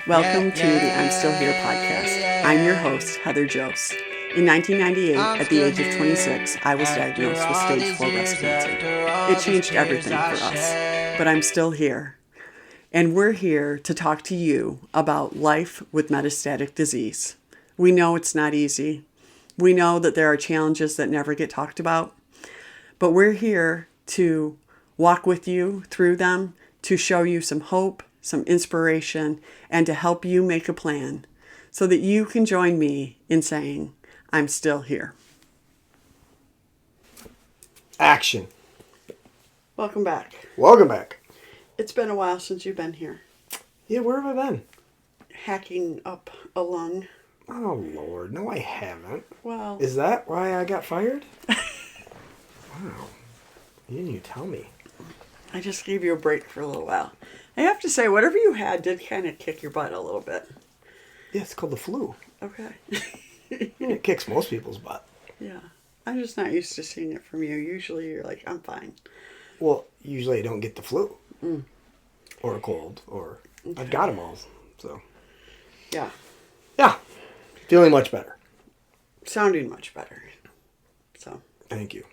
Welcome to the I'm Still Here podcast. I'm your host, Heather Jose. In 1998, at the age of 26, I was diagnosed with stage 4 breast cancer. It changed everything for us, but I'm still here. And we're here to talk to you about life with metastatic disease. We know it's not easy. We know that there are challenges that never get talked about, but we're here to walk with you through them, to show you some hope, some inspiration, and to help you make a plan so that you can join me in saying, I'm still here. Action. Welcome back. Welcome back. It's been a while since you've been here. Yeah, where have I been? Hacking up a lung. Oh, Lord. No, I haven't. Well. Is that why I got fired? Wow. You didn't even tell me. I just gave you a break for a little while. I have to say, whatever you had did kind of kick your butt a little bit. Yeah, it's called the flu. Okay. It kicks most people's butt. Yeah. I'm just not used to seeing it from you. Usually you're like, I'm fine. Well, usually I don't get the flu. Or a cold. Or okay. I've got them all. So. Yeah. Yeah. Feeling much better. Sounding much better. So. Thank you.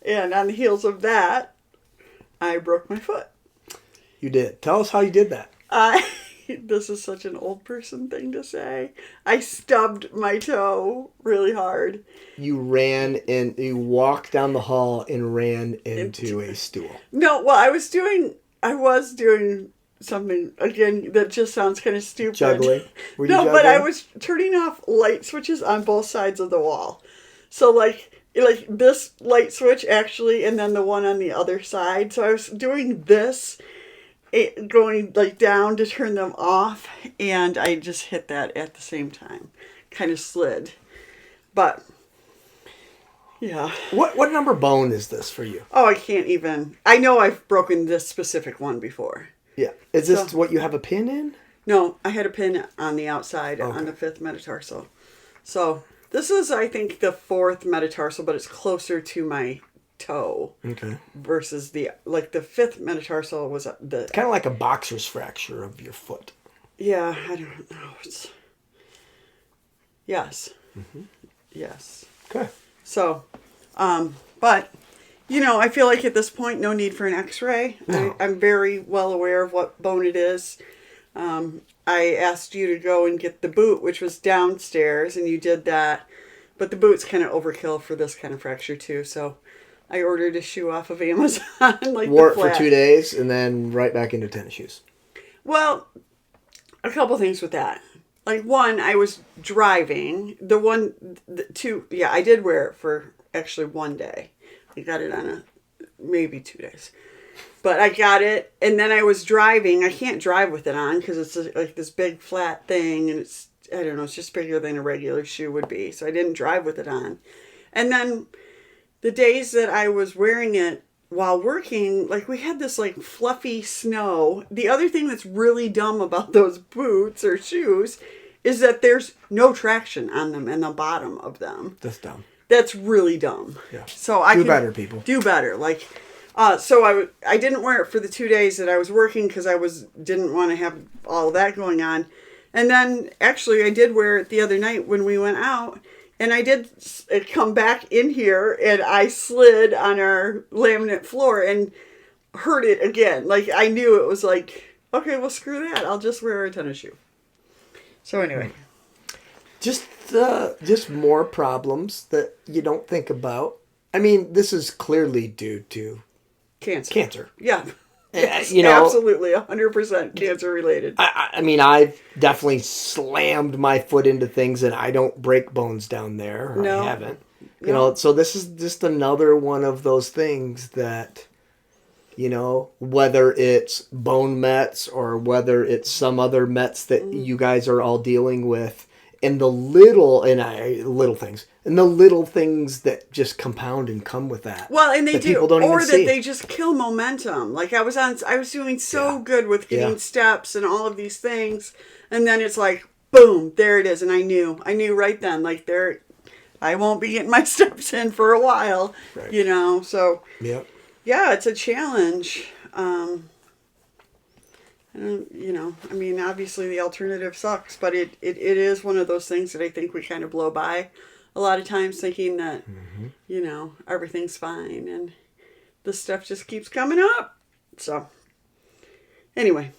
And on the heels of that, I broke my foot. You did. Tell us how you did that. This is such an old person thing to say. I stubbed my toe really hard. You walked down the hall and ran into a stool. No, well, I was doing something, again, that just sounds kind of stupid. Juggling? Were you juggling? But I was turning off light switches on both sides of the wall. So, like this light switch, actually, and then the one on the other side. So I was doing this, going, like, down to turn them off, and I just hit that at the same time. Kind of slid. But, yeah. What number bone is this for you? Oh, I can't even. I know I've broken this specific one before. Yeah. Is this what you have a pin in? No, I had a pin on the outside, okay. On the 5th metatarsal. So this is, I think, the 4th metatarsal, but it's closer to my toe. Okay. Versus the 5th metatarsal was the... Kind of like a boxer's fracture of your foot. Yeah, I don't know. Yes. Mm-hmm. Yes. Okay. So, but... I feel like at this point, no need for an x-ray. No. I'm very well aware of what bone it is. I asked you to go and get the boot, which was downstairs, and you did that. But the boot's kind of overkill for this kind of fracture, too. So I ordered a shoe off of Amazon. Wore it for 2 days, and then right back into tennis shoes. Well, a couple things with that. Like, one, I was driving. I did wear it for actually 1 day. I got it on maybe 2 days. But I got it, and then I was driving. I can't drive with it on because it's like this big flat thing, and it's just bigger than a regular shoe would be. So I didn't drive with it on. And then the days that I was wearing it while working, like, we had this like fluffy snow. The other thing that's really dumb about those boots or shoes is that there's no traction on them in the bottom of them. That's dumb. That's really dumb. Yeah. So I do better, people. Do better. Like, so I didn't wear it for the 2 days that I was working because didn't want to have all of that going on, and then actually I did wear it the other night when we went out, and I did come back in here and I slid on our laminate floor and hurt it again. Like, I knew it was like, okay, well, screw that. I'll just wear a tennis shoe. So anyway. Just more problems that you don't think about. I mean, this is clearly due to cancer. Yeah. Absolutely 100% cancer related. I mean, I've definitely slammed my foot into things and I don't break bones down there. No. I haven't. You know, so this is just another one of those things that, whether it's bone mets or whether it's some other mets that you guys are all dealing with, and the little things that just compound and come with that. Well, and they do, or that see. They just kill momentum. Like I was doing so good with getting steps and all of these things, and then it's like, boom, there it is, and I knew right then, like I won't be getting my steps in for a while, right. So. Yep. Yeah, it's a challenge. I mean, obviously the alternative sucks, but it is one of those things that I think we kind of blow by a lot of times, thinking that, everything's fine, and this stuff just keeps coming up. So, anyway.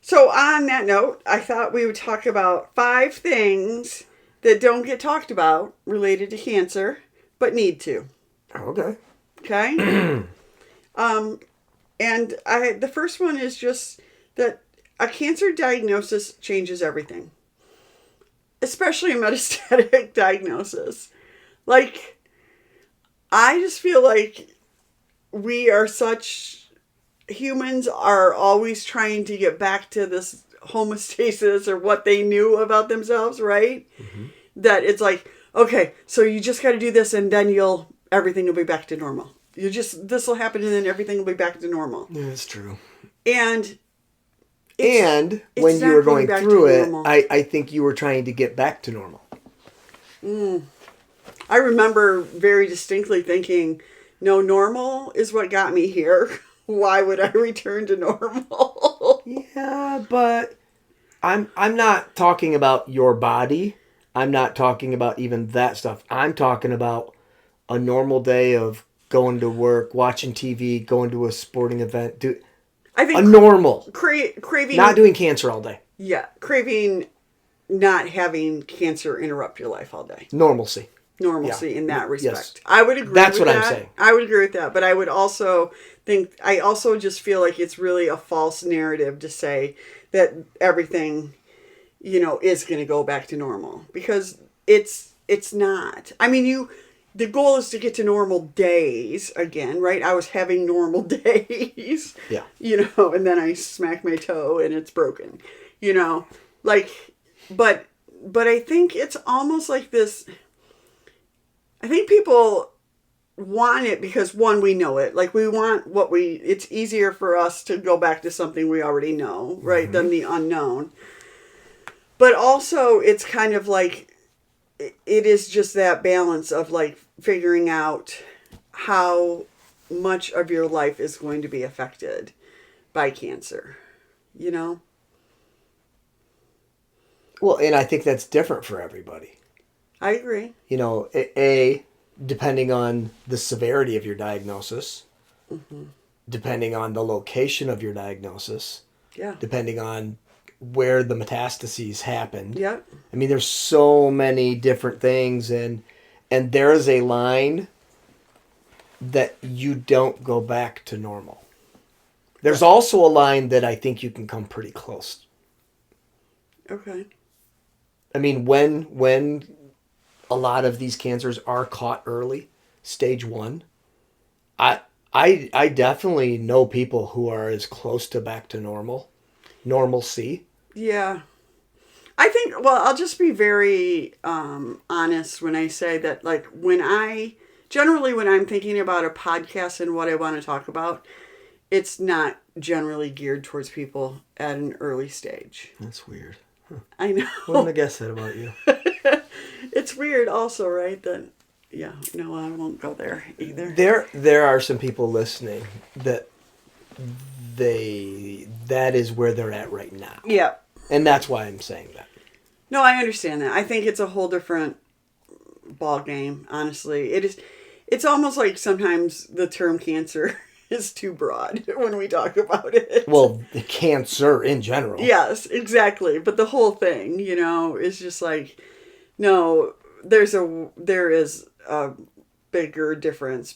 So, on that note, I thought we would talk about 5 things that don't get talked about related to cancer, but need to. Okay. Okay? And the first one is just that a cancer diagnosis changes everything, especially a metastatic diagnosis. Like, I just feel like humans are always trying to get back to this homeostasis or what they knew about themselves, right? Mm-hmm. That it's like, okay, so you just got to do this and then everything will be back to normal. This will happen and then everything will be back to normal. Yeah, that's true. And when you were going through it, I think you were trying to get back to normal. I remember very distinctly thinking, no, normal is what got me here. Why would I return to normal? Yeah, but I'm not talking about your body. I'm not talking about even that stuff. I'm talking about a normal day of going to work, watching TV, going to a sporting event. I think normal. Craving. Not doing cancer all day. Yeah. Craving not having cancer interrupt your life all day. Normalcy In that respect. Yes. I would agree That's with what that. I'm saying. I would agree with that. But I would also just feel like it's really a false narrative to say that everything, is going to go back to normal. Because it's not. I mean, the goal is to get to normal days again, right? I was having normal days. Yeah. And then I smacked my toe and it's broken. But I think it's almost like this. I think people want it because, one, we know it. Like, it's easier for us to go back to something we already know, right, mm-hmm. than the unknown. But also, it's kind of like, it is just that balance of, like, figuring out how much of your life is going to be affected by cancer, Well, and I think that's different for everybody. I agree. Depending on the severity of your diagnosis, mm-hmm. depending on the location of your diagnosis, depending on where the metastases happened. Yeah. I mean, there's so many different things, and there is a line that you don't go back to normal. There's also a line that I think you can come pretty close. Okay. I mean, when a lot of these cancers are caught early, stage 1, I definitely know people who are as close to back to normalcy. Yeah. I think, I'll just be very honest when I say that, like, when I'm thinking about a podcast and what I want to talk about, it's not generally geared towards people at an early stage. That's weird. Huh. I know. Wouldn't have guessed that about you. It's weird also, right? That, I won't go there either. There are some people listening that that is where they're at right now. Yeah. And that's why I'm saying that. No, I understand that. I think it's a whole different ball game, honestly. It's almost like sometimes the term cancer is too broad when we talk about it. Well, the cancer in general. Yes, exactly. But the whole thing, is just like, no, there is a bigger difference.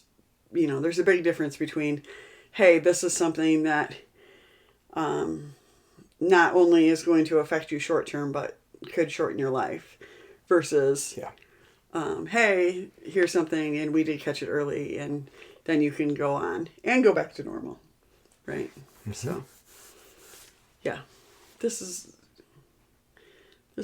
There's a big difference between, hey, this is something that not only is going to affect you short term, but could shorten your life, versus, hey, here's something and we did catch it early, and then you can go on and go back to normal, right? Mm-hmm. So, this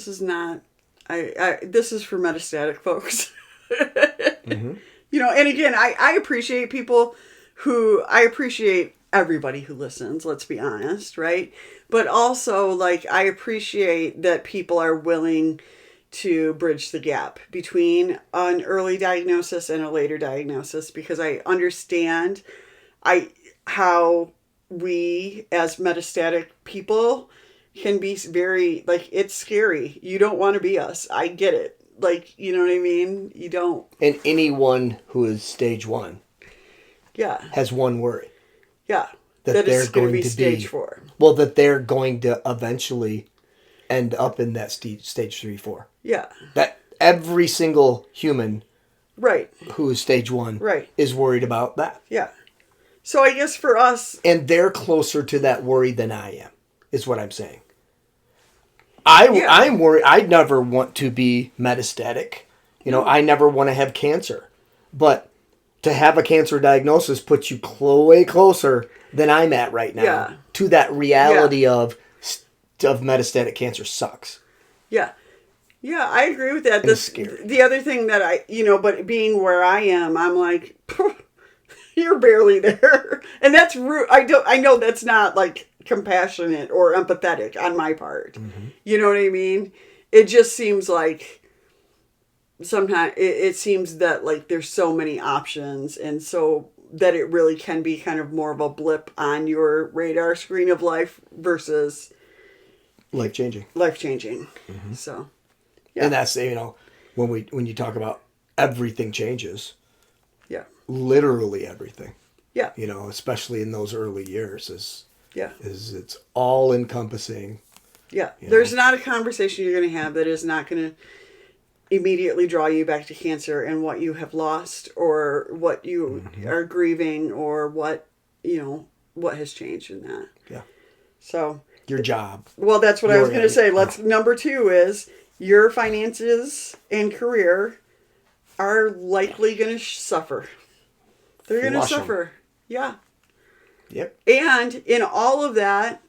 is not. This is for metastatic folks. Mm-hmm. And again, I appreciate I appreciate everybody who listens, let's be honest, right? But also, like, I appreciate that people are willing to bridge the gap between an early diagnosis and a later diagnosis, because I understand how we as metastatic people can be very, like, it's scary. You don't want to be us. I get it. Like, you know what I mean? You don't. And anyone who is stage 1 Yeah. has one worry. Yeah. That they're it's going to going be to stage be, 4. Well, that they're going to eventually end up in that stage 3, 4. Yeah. That every single human Right. who is stage 1 Right. is worried about that. Yeah. So I guess for us... And they're closer to that worry than I am, is what I'm saying. Yeah. I'm worried. I never want to be metastatic. You know, I never want to have cancer. But to have a cancer diagnosis puts you way closer than I'm at right now to that reality of metastatic cancer sucks. Yeah. Yeah, I agree with that. It's scary. The other thing that but being where I am, I'm like, you're barely there. And that's rude. I know that's not like compassionate or empathetic on my part. Mm-hmm. You know what I mean? It just seems like sometimes it seems that like there's so many options, and so that it really can be kind of more of a blip on your radar screen of life versus life-changing. Mm-hmm. So, yeah. And that's, when you talk about everything changes. Yeah. Literally everything. Yeah. Especially in those early years is it's all encompassing. Yeah. There's not a conversation you're going to have that is not going to immediately draw you back to cancer and what you have lost or what you are grieving or what has changed in that. Yeah. So your job. Well, that's what I was going to say. Number 2 is your finances and career are likely going to suffer. They're going to suffer. Yeah. Yep. And in all of that,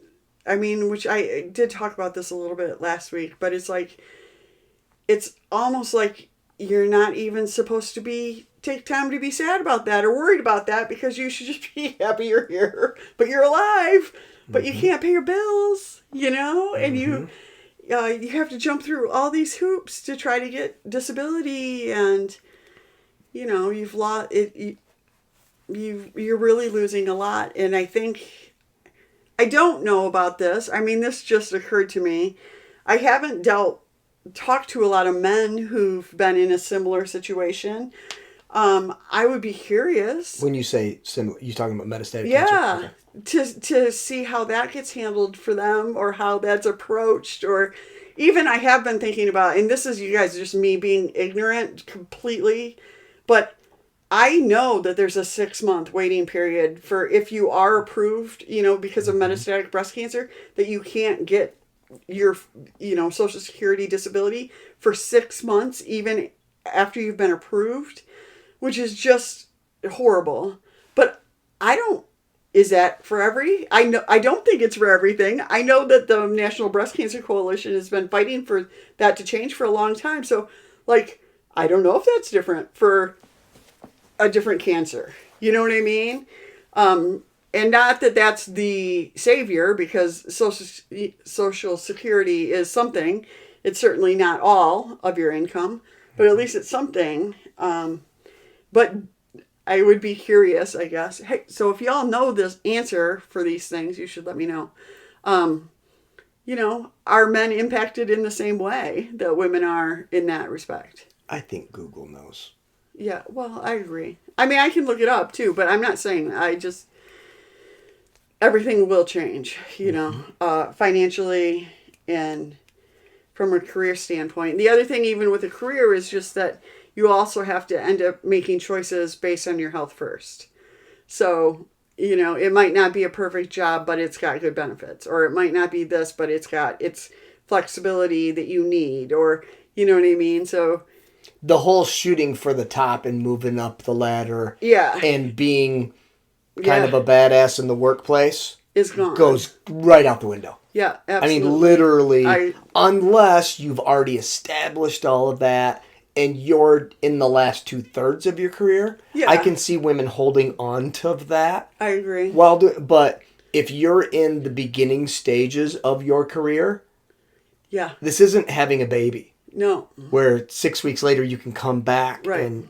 I mean, which I did talk about this a little bit last week, but it's like, it's almost like you're not even supposed to take time to be sad about that or worried about that, because you should just be happy you're here, but you're alive, but you can't pay your bills, and you have to jump through all these hoops to try to get disability, and you've lost it. You're really losing a lot. And I think, I don't know about this. I mean, this just occurred to me. I haven't talked to a lot of men who've been in a similar situation. I would be curious. When you say similar, you're talking about metastatic cancer? Yeah. Okay. To see how that gets handled for them, or how that's approached, or even I have been thinking about, and this is, you guys, just me being ignorant completely, but I know that there's a 6-month waiting period for if you are approved, because of metastatic breast cancer, that you can't get your, Social Security disability for 6 months, even after you've been approved, which is just horrible. But is that for I don't think it's for everything. I know that the National Breast Cancer Coalition has been fighting for that to change for a long time. So, I don't know if that's different for a different cancer. You know what I mean? And not that that's the savior, because Social Security is something. It's certainly not all of your income, but at least it's something. But I would be curious, I guess. Hey, so if y'all know this answer for these things, you should let me know. Are men impacted in the same way that women are in that respect? I think Google knows. Yeah, well, I agree. I mean, I can look it up too, but I'm not saying everything will change, financially and from a career standpoint. The other thing, even with a career, is just that you also have to end up making choices based on your health first. So, it might not be a perfect job, but it's got good benefits. Or it might not be this, but it's got its flexibility that you need. Or, you know what I mean? So the whole shooting for the top and moving up the ladder and being kind of a badass in the workplace is gone. Goes right out the window. Yeah, absolutely. I mean, literally, unless you've already established all of that and you're in the last 2/3 of your career, I can see women holding on to that. I agree. But if you're in the beginning stages of your career, this isn't having a baby. No. Where 6 weeks later you can come back. Right. And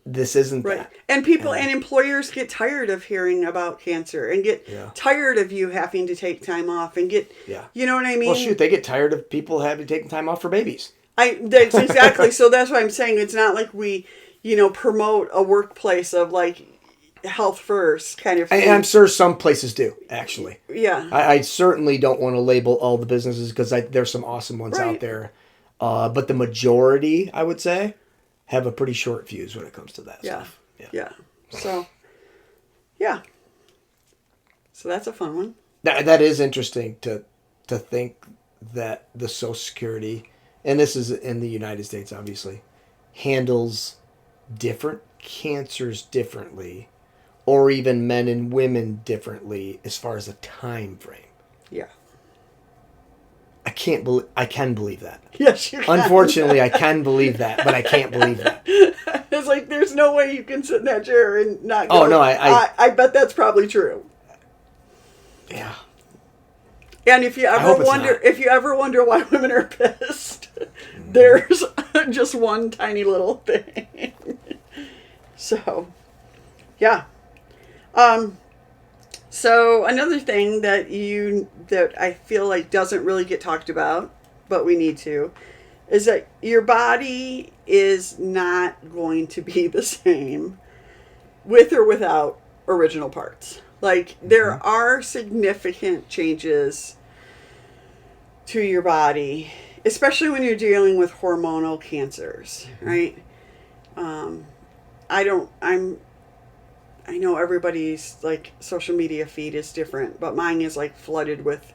this isn't Right. that. And people and employers get tired of hearing about cancer and get tired of you having to take time off and get, you know what I mean? Well, shoot, they get tired of people having taken time off for babies. That's exactly. So that's why I'm saying it's not like we, promote a workplace of like health first kind of thing. And I'm sure some places do, actually. Yeah. I certainly don't want to label all the businesses because there's some awesome ones Right. out there. But the majority, I would say, have a pretty short fuse when it comes to that stuff. Yeah. So, yeah. So that's a fun one. That is interesting to think that the Social Security, and this is in the United States, obviously, handles different cancers differently, or even men and women differently as far as a time frame. Yeah. I can believe that. Yes, you can. Unfortunately, I can believe that, but I can't believe that. It's like there's no way you can sit in that chair and not go, Oh, no, I bet that's probably true. Yeah. And if you ever wonder why women are pissed, there's just one tiny little thing. So, yeah. So another thing that I feel like doesn't really get talked about, but we need to, is that your body is not going to be the same with or without original parts. Like, there are significant changes to your body, especially when you're dealing with hormonal cancers, right? I know everybody's like social media feed is different, but mine is like flooded with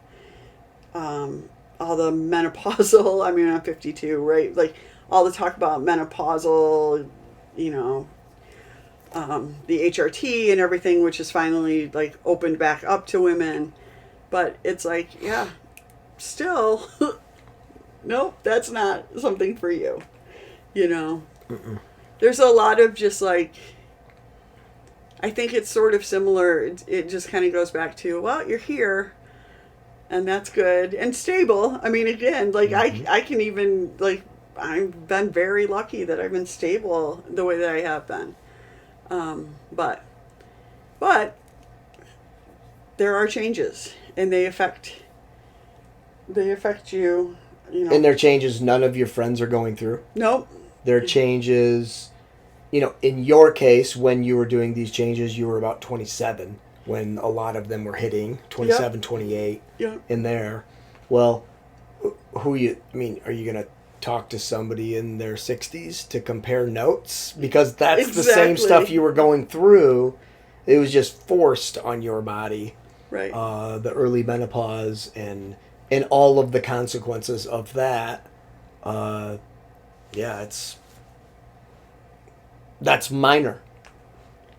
all the menopausal, I'm 52, right? Like all the talk about menopausal, the HRT and everything, which is finally like opened back up to women. But it's like, yeah, still, nope, that's not something for you, Mm-mm. There's a lot of just like, I think it's sort of similar. It just kind of goes back to, well, you're here and that's good and stable. Again, like I can even like, I've been very lucky that I've been stable the way that I have been. But there are changes and they affect you, And there are changes none of your friends are going through. Nope. There are changes, in your case, when you were doing these changes, you were about 27 when a lot of them were hitting, 27, 28 in there. Well, are you going to talk to somebody in their 60s to compare notes? Because that's the same stuff you were going through. It was just forced on your body. Right. The early menopause and all of the consequences of that. That's minor.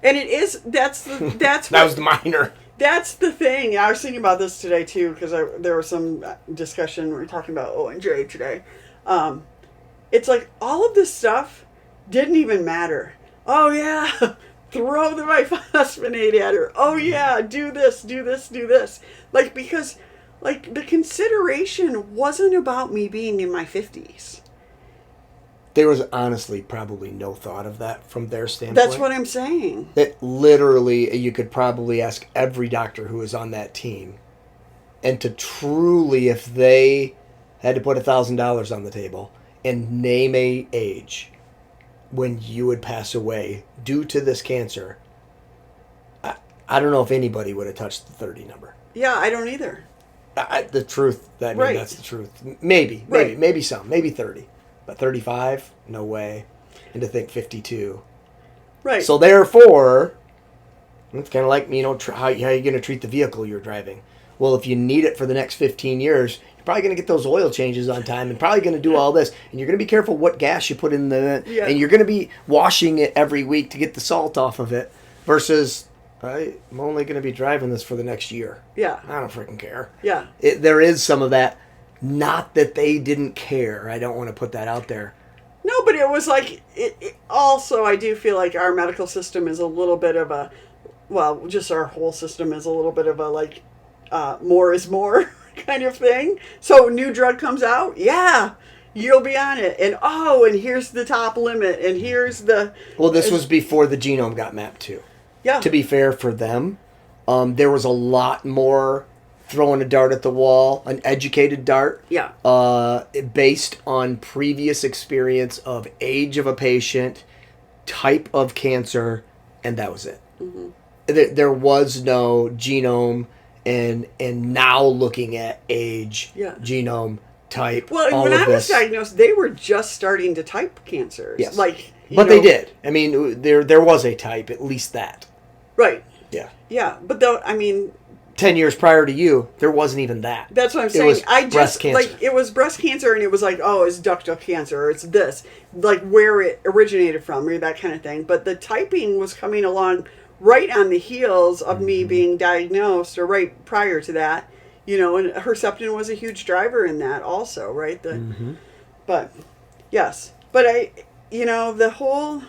And it is, that's that was the minor. That's the thing. I was thinking about this today too, because there was some discussion, we were talking about O&J today. It's like all of this stuff didn't even matter. Oh yeah, throw the biphosphonate at her. Oh yeah, do this. Like, because like the consideration wasn't about me being in my 50s. There was honestly probably no thought of that from their standpoint. That's what I'm saying. That literally, you could probably ask every doctor who was on that team, and to truly, if they had to put $1,000 on the table and name a age when you would pass away due to this cancer, I don't know if anybody would have touched the 30 number. Yeah, I don't either. The truth, right. That's the truth. Maybe some, maybe 30. But 35, no way. And to think 52. Right. So therefore, it's kind of like, how are you going to treat the vehicle you're driving? Well, if you need it for the next 15 years, you're probably going to get those oil changes on time and probably going to do all this. And you're going to be careful what gas you put in and you're going to be washing it every week to get the salt off of it versus, I'm only going to be driving this for the next year. Yeah. I don't freaking care. Yeah. There is some of that. Not that they didn't care. I don't want to put that out there. No, but it was like, also, I do feel like our medical system is a little bit of a, well, just our whole system is a little bit of a, like, more is more kind of thing. So new drug comes out. Yeah. you'll be on it. And here's the top limit, and here's the... Well, this was before the genome got mapped too. Yeah. To be fair for them, there was a lot more throwing a dart at the wall, an educated dart. Yeah. Based on previous experience of age of a patient, type of cancer, and that was it. Mm-hmm. There was no genome and now looking at age, genome, type. Well, when I was diagnosed, they were just starting to type cancers. Yes. They did. I mean, there was a type, at least that. Right. Yeah. Yeah, but though, I mean... 10 years prior to you, there wasn't even that. That's what I'm saying. It was breast cancer. It was breast cancer, and it was like, oh, it's ductal cancer, or it's this. Like, where it originated from, or that kind of thing. But the typing was coming along right on the heels of me being diagnosed, or right prior to that. And Herceptin was a huge driver in that also, right? But, yes. But the whole...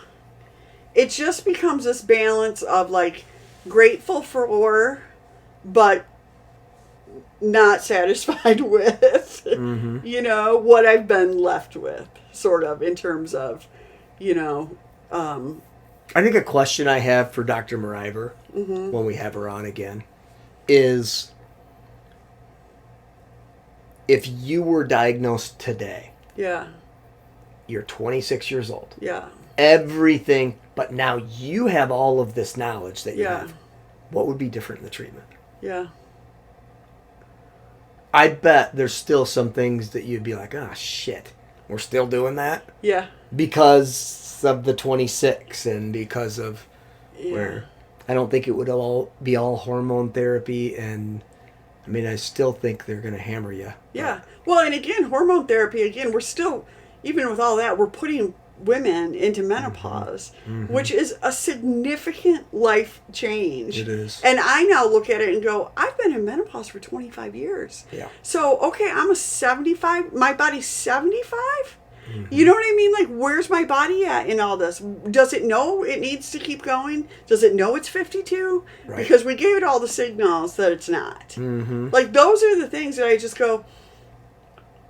It just becomes this balance of, like, grateful for... but not satisfied with, what I've been left with, sort of, in terms of, I think a question I have for Dr. Mariver, when we have her on again, is if you were diagnosed today, you're 26 years old, everything, but now you have all of this knowledge that you have, what would be different in the treatment? Yeah. I bet there's still some things that you'd be like, oh, shit, we're still doing that? Yeah. Because of the 26 and because of where... I don't think it would all be all hormone therapy, and I mean, I still think they're going to hammer you. Yeah. Well, and again, hormone therapy, we're still, even with all that, we're putting women into menopause, which is a significant life change. It is. And I now look at it and go, I've been in menopause for 25 years. Yeah. So, okay, I'm a 75, my body's 75? You know what I mean? Like, where's my body at in all this? Does it know it needs to keep going? Does it know it's 52? Right. Because we gave it all the signals that it's not. Like, those are the things that I just go,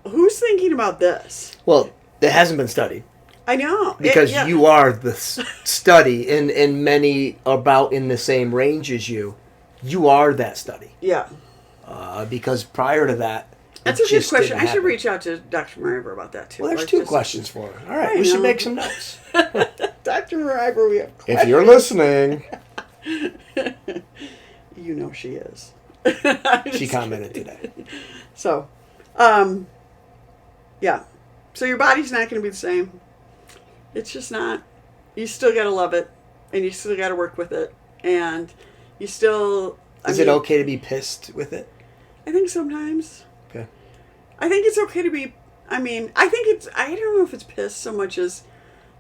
who's thinking about this? Well, it hasn't been studied. I know. Because you are the study, and many about in the same range as you. You are that study. Yeah. Because prior to that, that's a good question. I should reach out to Dr. Mariver about that, too. Well, there's two questions for her. All right, we should make some notes. Dr. Mariver, we have questions. If you're listening. You know she is. She commented today. So, yeah. So your body's not going to be the same. It's just not. You still got to love it, and you still got to work with it, and you still... Is it okay to be pissed with it? I think sometimes. Okay. I think it's okay to be... I don't know if it's pissed so much as,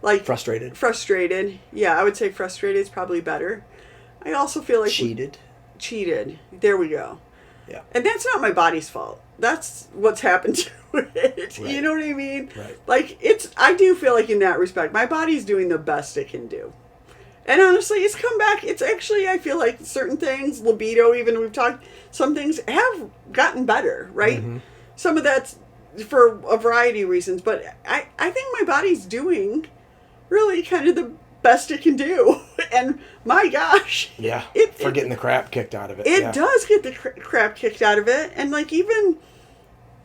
like... Frustrated. Frustrated. Yeah, I would say frustrated is probably better. I also feel like... Cheated. There we go. Yeah. And that's not my body's fault. That's what's happened to it. Right. You know what I mean? Right. Like, I do feel like in that respect, my body's doing the best it can do. And honestly, it's come back. It's actually, I feel like certain things, libido even, we've talked, some things have gotten better, right? Some of that's for a variety of reasons. But I think my body's doing really kind of the best it can do. And my gosh. Yeah. For getting the crap kicked out of it. It does get the crap kicked out of it. And like even,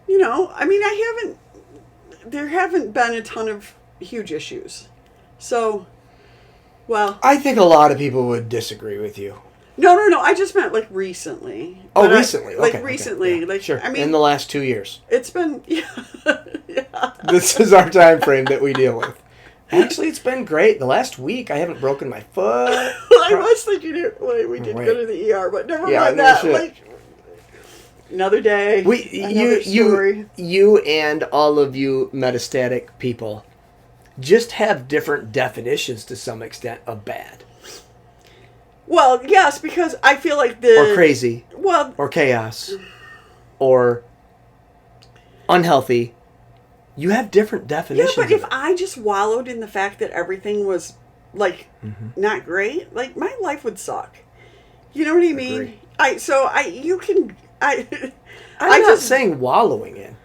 there haven't been a ton of huge issues. So, well. I think a lot of people would disagree with you. No. I just meant like recently. Oh, recently. Okay. Recently. Yeah, like, sure. I mean. In the last 2 years. It's been, yeah. This is our time frame that we deal with. Actually, it's been great. The last week, I haven't broken my foot. Well, I was thinking, we did go to the ER, but never mind that. Shit. Like, another day. Story. You and all of you metastatic people just have different definitions to some extent of bad. Well, yes, because I feel like or crazy. Well, or chaos. Or unhealthy. You have different definitions. Yeah, but if I just wallowed in the fact that everything was, like, not great, like, my life would suck. You know what I mean? I'm not saying wallowing in.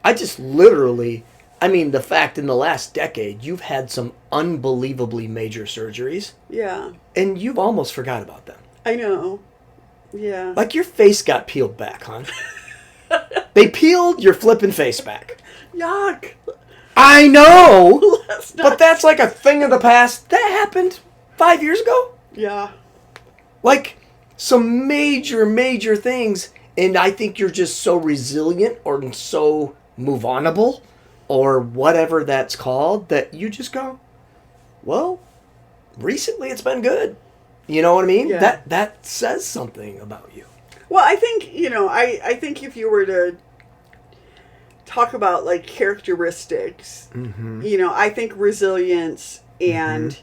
I just literally I mean, the fact in the last decade, you've had some unbelievably major surgeries, Yeah. and you've almost forgot about them. I know. Yeah. Like your face got peeled back, hon. They peeled your flippin' face back. Yuck. I know, That's not... but that's like a thing of the past. That happened 5 years ago. Yeah. Like some major, major things, and I think you're just so resilient or so move-onable or whatever that's called that you just go, well, recently it's been good. You know what I mean? Yeah. That says something about you. Well, I think, I think if you were to talk about like characteristics, I think resilience and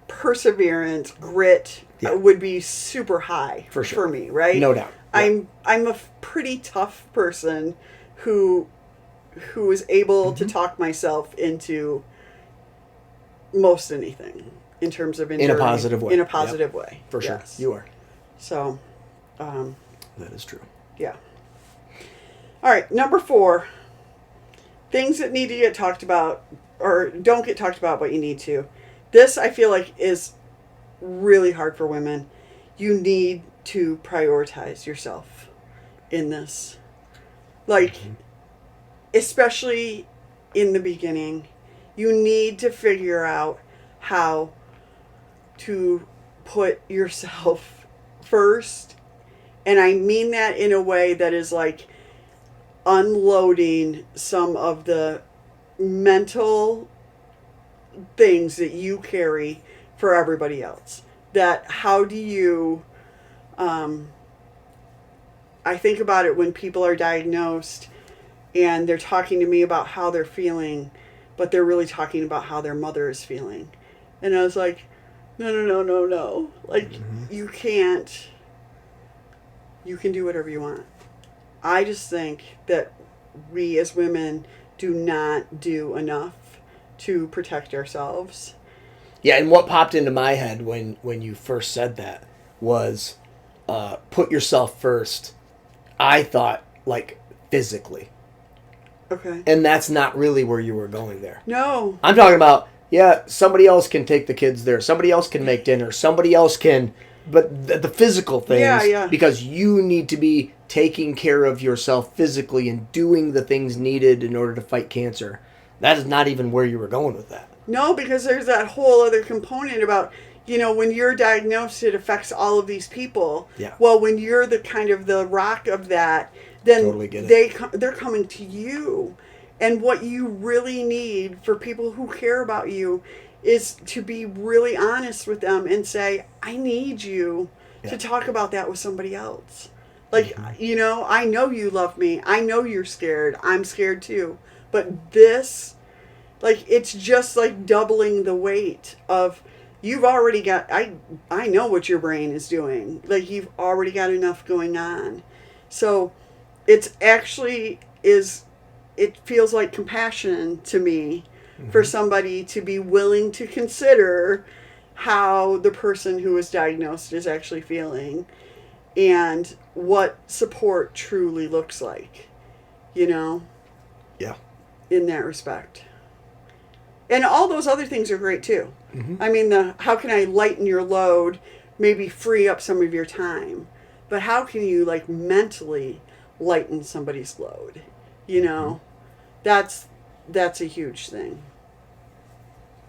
perseverance, grit would be super high For sure. for me, right? No doubt. Yeah. I'm a pretty tough person who is able to talk myself into most anything in terms of enduring, In a positive way. In a positive way. For sure. Yes. You are. So, That is true. yeah. All right, number 4. Things that need to get talked about or don't get talked about, but you need to. This, I feel like, is really hard for women. You need to prioritize yourself in this. Like, especially in the beginning, you need to figure out how to put yourself first. And I mean that in a way that is like unloading some of the mental things that you carry for everybody else. That how do you, I think about it when people are diagnosed and they're talking to me about how they're feeling, but they're really talking about how their mother is feeling. And I was like, no. Like, you can't, you can do whatever you want. I just think that we as women do not do enough to protect ourselves. Yeah, and what popped into my head when you first said that was put yourself first. I thought, like, physically. Okay. And that's not really where you were going there. No. I'm talking about, yeah, somebody else can take the kids there. Somebody else can make dinner. Somebody else can... But the physical things, because you need to be taking care of yourself physically and doing the things needed in order to fight cancer. That is not even where you were going with that. No, because there's that whole other component about, when you're diagnosed, it affects all of these people. Yeah. Well, when you're the kind of the rock of that, then Totally get it. they're coming to you. And what you really need for people who care about you is to be really honest with them and say, I need you to talk about that with somebody else. Like, I know you love me. I know you're scared. I'm scared too. But this, like, it's just like doubling the weight of, you've already got, I know what your brain is doing. Like, you've already got enough going on. So it's actually it feels like compassion to me for somebody to be willing to consider how the person who is diagnosed is actually feeling and what support truly looks like, Yeah. in that respect. And all those other things are great too. I mean, how can I lighten your load, maybe free up some of your time, but how can you, like, mentally lighten somebody's load? That's a huge thing.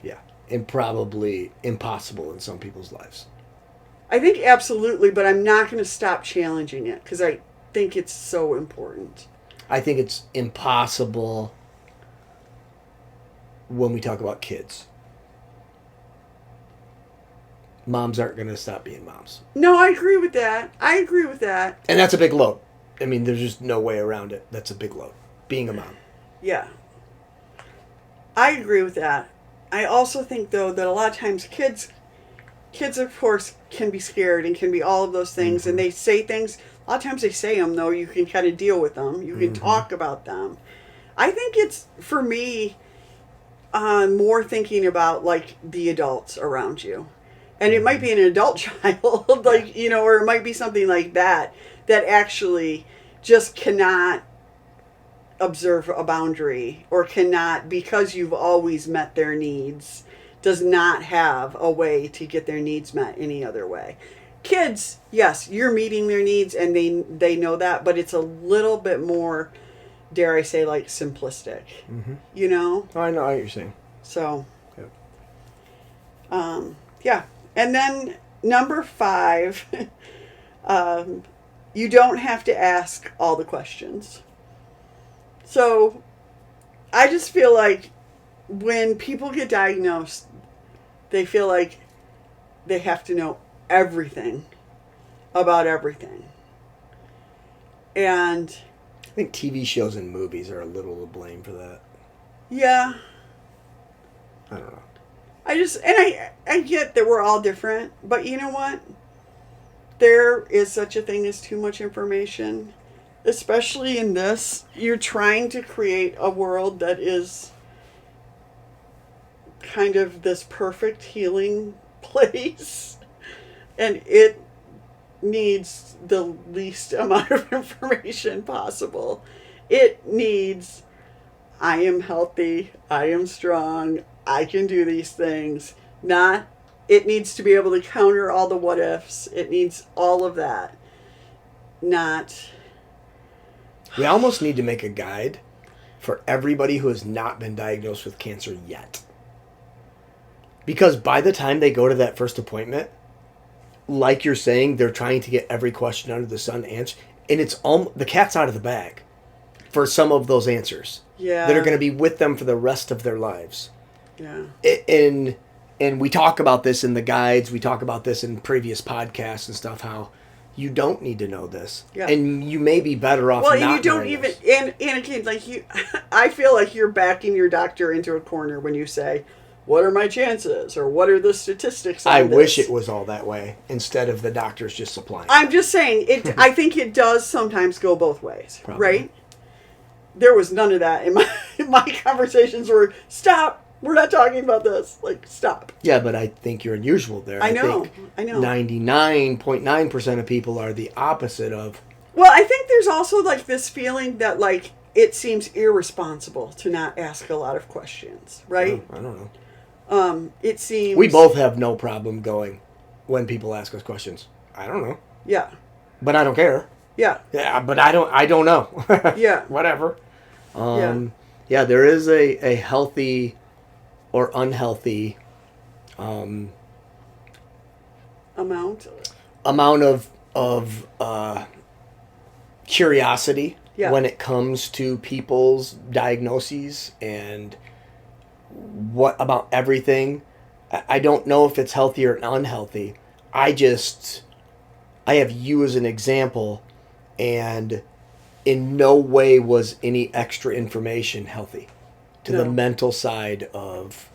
Yeah. And probably impossible in some people's lives. I think absolutely, but I'm not going to stop challenging it because I think it's so important. I think it's impossible when we talk about kids. Moms aren't going to stop being moms. No, I agree with that. And that's a big load. I mean, there's just no way around it. That's a big load. Being a mom. Yeah. I agree with that. I also think, though, that a lot of times kids, of course, can be scared and can be all of those things. And they say things. A lot of times they say them, though. You can kind of deal with them. You can talk about them. I think it's, for me, more thinking about, like, the adults around you. And it might be an adult child, like, or it might be something like that actually just cannot observe a boundary or cannot, because you've always met their needs, does not have a way to get their needs met any other way. Kids, yes, you're meeting their needs and they know that, but it's a little bit more, dare I say, like simplistic. Mm-hmm. You know? Oh, I know what you're saying. So, Yep. yeah. And then number 5, you don't have to ask all the questions. So, I just feel like when people get diagnosed, they feel like they have to know everything about everything. And I think TV shows and movies are a little to blame for that. yeah, I don't know. I get that we're all different, but you know what? There is such a thing as too much information, especially in this. You're trying to create a world that is kind of this perfect healing place, and it needs the least amount of information possible. It needs, I am healthy, I am strong, I can do these things. Not, it needs to be able to counter all the what ifs. It needs all of that. Not. We almost need to make a guide for everybody who has not been diagnosed with cancer yet. Because by the time they go to that first appointment, like you're saying, they're trying to get every question under the sun answered. And it's the cat's out of the bag for some of those answers. Yeah. That are going to be with them for the rest of their lives. Yeah. And we talk about this in the guides. We talk about this in previous podcasts and stuff, how you don't need to know this. Yeah. And you may be better off well, not you don't knowing even, this. and again, like you, I feel like you're backing your doctor into a corner when you say, what are my chances? Or what are the statistics on I this? wish it was all that way instead of the doctors just supplying. I'm just saying, I think it does sometimes go both ways, Probably. right? There was none of that in my conversations were, stop, we're not talking about this. Like, stop. Yeah, but I think you're unusual there. I know. I think 99.9% of people are the opposite of... Well, I think there's also, like, this feeling that, like, it seems irresponsible to not ask a lot of questions, right? I don't know. It seems... We both have no problem going when people ask us questions. I don't know. Yeah. But I don't care. Yeah. Yeah, but I don't know. Yeah. Whatever. Yeah, there is a healthy or unhealthy amount of curiosity when it comes to people's diagnoses and what about everything. I don't know if it's healthy or unhealthy. I have you as an example, and in no way was any extra information healthy to the mental side of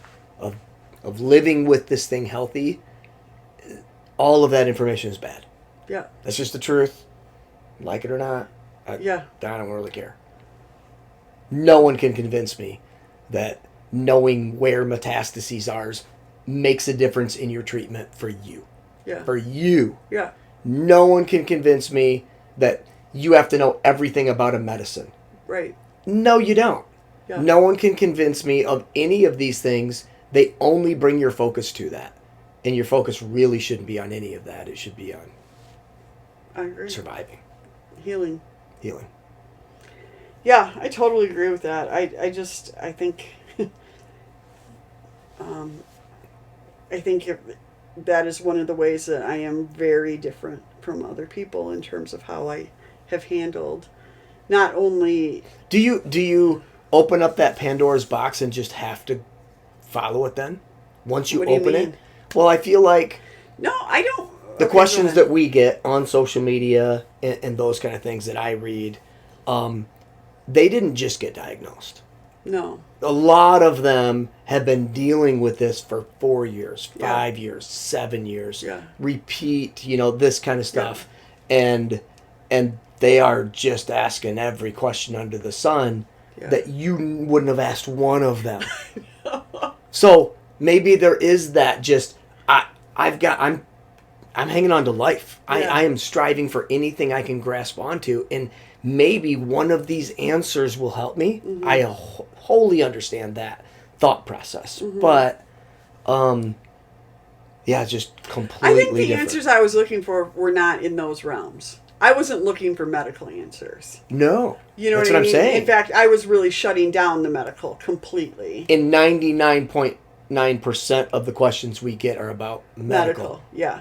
living with this thing healthy. All of that information is bad. Yeah. That's just the truth. Like it or not. I don't really care. No one can convince me that knowing where metastases are makes a difference in your treatment for you. Yeah. For you. Yeah. No one can convince me that you have to know everything about a medicine. Right. No, you don't. Yeah. No one can convince me of any of these things. They only bring your focus to that. And your focus really shouldn't be on any of that. It should be on I agree. surviving. Healing. Yeah, I totally agree with that. I think I think that is one of the ways that I am very different from other people in terms of how I have handled not only... Do you open up that Pandora's box and just have to follow it then? Once you open it? Well, I feel like... No, I don't... The questions that we get on social media and those kind of things that I read, they didn't just get diagnosed. No. A lot of them have been dealing with this for 4 years, 5 years, 7 years. Yeah. Repeat, this kind of stuff. Yeah. And they are just asking every question under the sun that you wouldn't have asked one of them. I'm hanging on to life. Yeah. I am striving for anything I can grasp onto, and maybe one of these answers will help me. Mm-hmm. I wholly understand that thought process, Mm-hmm. but yeah, it's just completely I think the different. answers I was looking for were not in those realms. I wasn't looking for medical answers. No. You know That's what I I'm mean? saying. In fact, I was really shutting down the medical completely. And 99.9% of the questions we get are about medical. Yeah.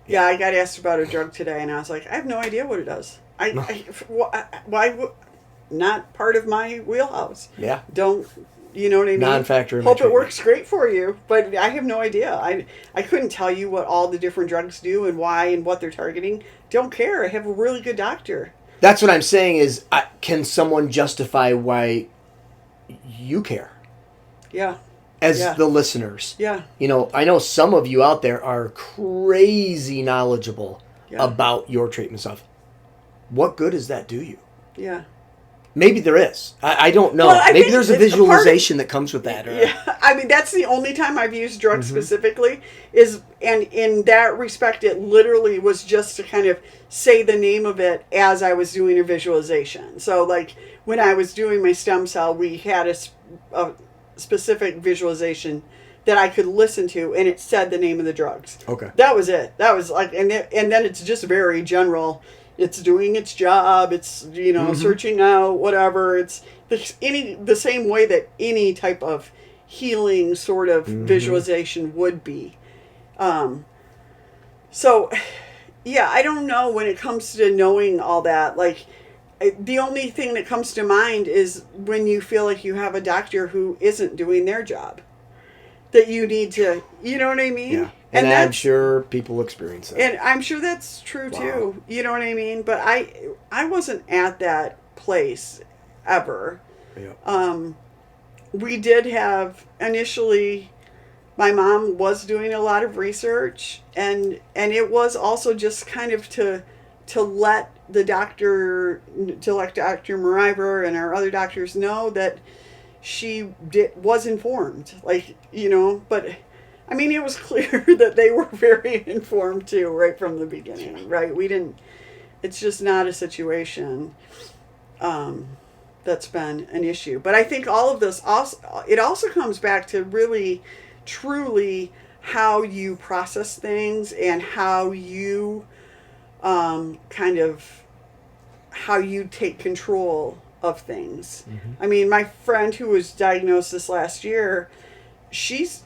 Yeah, I got asked about a drug today, and I was like, I have no idea what it does. Why? Not part of my wheelhouse. Yeah. Don't, you know what I mean? Non-factor. Hope it works great for you, but I have no idea. I couldn't tell you what all the different drugs do and why and what they're targeting. Don't care. I have a really good doctor. That's what I'm saying is, can someone justify why you care? Yeah. As the listeners. Yeah. You know, I know some of you out there are crazy knowledgeable about your treatment stuff. What good does that do you? Yeah. Maybe there is. I don't know. Well, maybe there's a visualization that comes with that. Yeah. I mean, that's the only time I've used drugs Mm-hmm. specifically and in that respect, it literally was just to kind of say the name of it as I was doing a visualization. So like when I was doing my stem cell, we had a specific visualization that I could listen to, and it said the name of the drugs. Okay. That was it. That was like, and then it's just very general. It's doing its job. It's, you know, searching out whatever. It's the same way that any type of healing sort of visualization would be. So, yeah, I don't know when it comes to knowing all that. Like, the only thing that comes to mind is when you feel like you have a doctor who isn't doing their job. That you need to, you know what I mean? Yeah. And I'm sure people experience that. And I'm sure that's true too. You know what I mean? But I wasn't at that place ever. Yeah. We did have initially, my mom was doing a lot of research, and it was also just kind of to let Dr. Mariver and our other doctors know that she was informed, like, you know, but I mean, it was clear that they were very informed too, right from the beginning, right? It's just not a situation that's been an issue. But I think all of this also comes back to really, truly how you process things and how you how you take control of things. I mean, my friend who was diagnosed this last year, she's,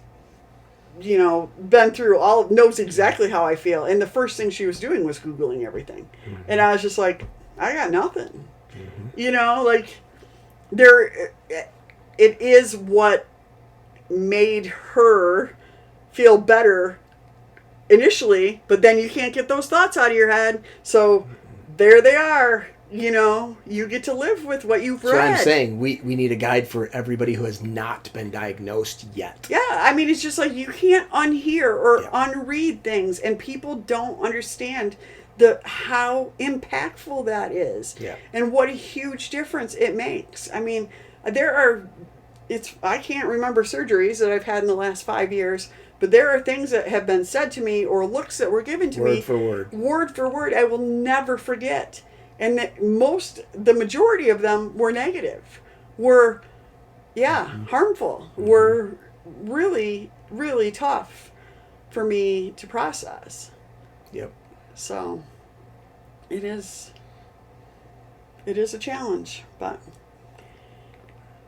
you know, been through knows exactly how I feel. And the first thing she was doing was Googling everything. And I was just like, I got nothing. You know, like, it is what made her feel better initially, but then you can't get those thoughts out of your head. So there they are. You know, you get to live with what you've read. So I'm saying we need a guide for everybody who has not been diagnosed yet. Yeah, I mean, it's just like you can't unhear or unread things, and people don't understand how impactful that is, and what a huge difference it makes. I mean, I can't remember surgeries that I've had in the last 5 years, but there are things that have been said to me or looks that were given to me, word for word, I will never forget. And the majority of them were negative, were, harmful, were really, really tough for me to process. Yep. So, it is a challenge, but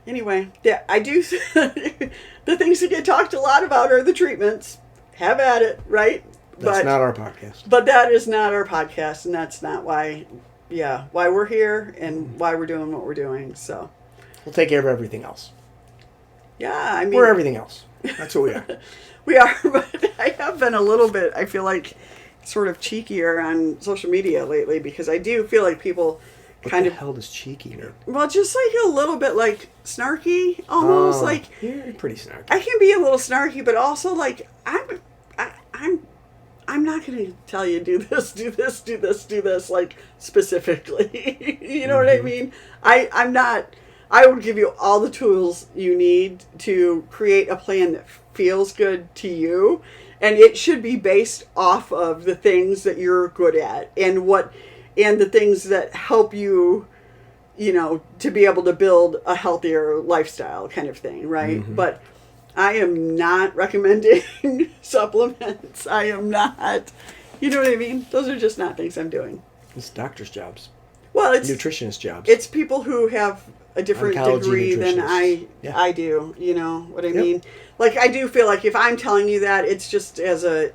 anyway, I do, the things that get talked a lot about are the treatments. Have at it, right? That's not our podcast. But that is not our podcast, and that's not why we're here and why we're doing what we're doing. So we'll take care of everything else. Yeah, I mean, we're everything else. That's what we are. We are, but I have been a little bit, I feel like, sort of cheekier on social media lately, because I do feel like people What the hell does cheeky mean? Well, just like a little bit like snarky, almost like you're pretty snarky. I can be a little snarky, but also like I'm not going to tell you do this, like specifically. You know what I mean? I'm not. I would give you all the tools you need to create a plan that feels good to you, And it should be based off of the things that you're good at and the things that help you, to be able to build a healthier lifestyle kind of thing, right? Mm-hmm. But I am not recommending supplements. I am not, you know what I mean? Those are just not things I'm doing. It's doctors' jobs. Well, it's nutritionist jobs. It's people who have a different Oncology degree than nutritionists. I do. You know what I Yep. mean? Like, I do feel like if I'm telling you that, it's just as a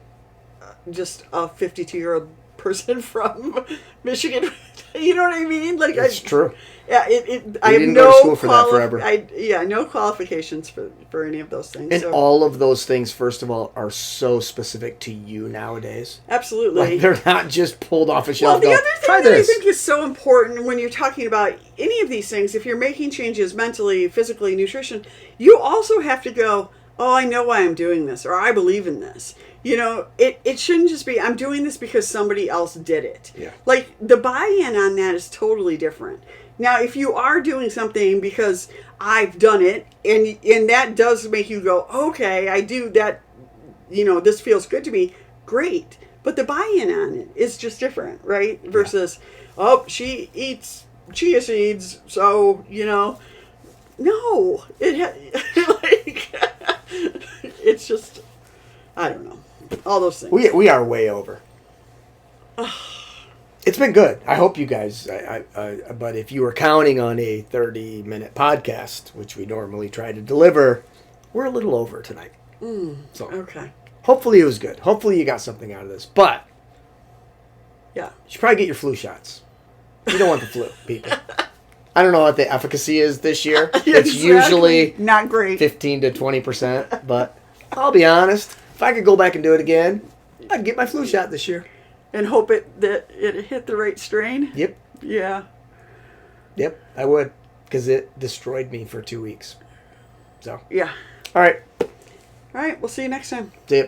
52-year-old person from Michigan. You know what I mean? Like, It's true. Yeah, I have didn't no go to school for that forever. no qualifications for any of those things. And so. all of those things, first of all, are so specific to you nowadays. Absolutely. Like, they're not just pulled off a Well, shelf. the Go, other try thing that I this. think is so important when you're talking about any of these things, if you're making changes mentally, physically, nutrition, you also have to go, oh, I know why I'm doing this, or I believe in this. It shouldn't just be, I'm doing this because somebody else did it. Yeah. Like, the buy-in on that is totally different. Now, if you are doing something because I've done it, and that does make you go, okay, I do that, this feels good to me, great. But the buy-in on it is just different, right? Versus, oh, she eats chia seeds, so, no. It's just, I don't know. All those things. We are way over. It's been good. I hope you guys. But if you were counting on a 30-minute podcast, which we normally try to deliver, we're a little over tonight. So Okay. hopefully it was good. Hopefully you got something out of this. But Yeah. you should probably get your flu shots. You don't want the flu, people. I don't know what the efficacy is this year. It's Exactly. usually not great. 15 to 20%. But I'll be honest. If I could go back and do it again, I'd get my flu shot this year. And hope that it hit the right strain. Yep. Yeah. Yep, I would. Because it destroyed me for 2 weeks. So. Yeah. All right. All right. We'll see you next time. See ya.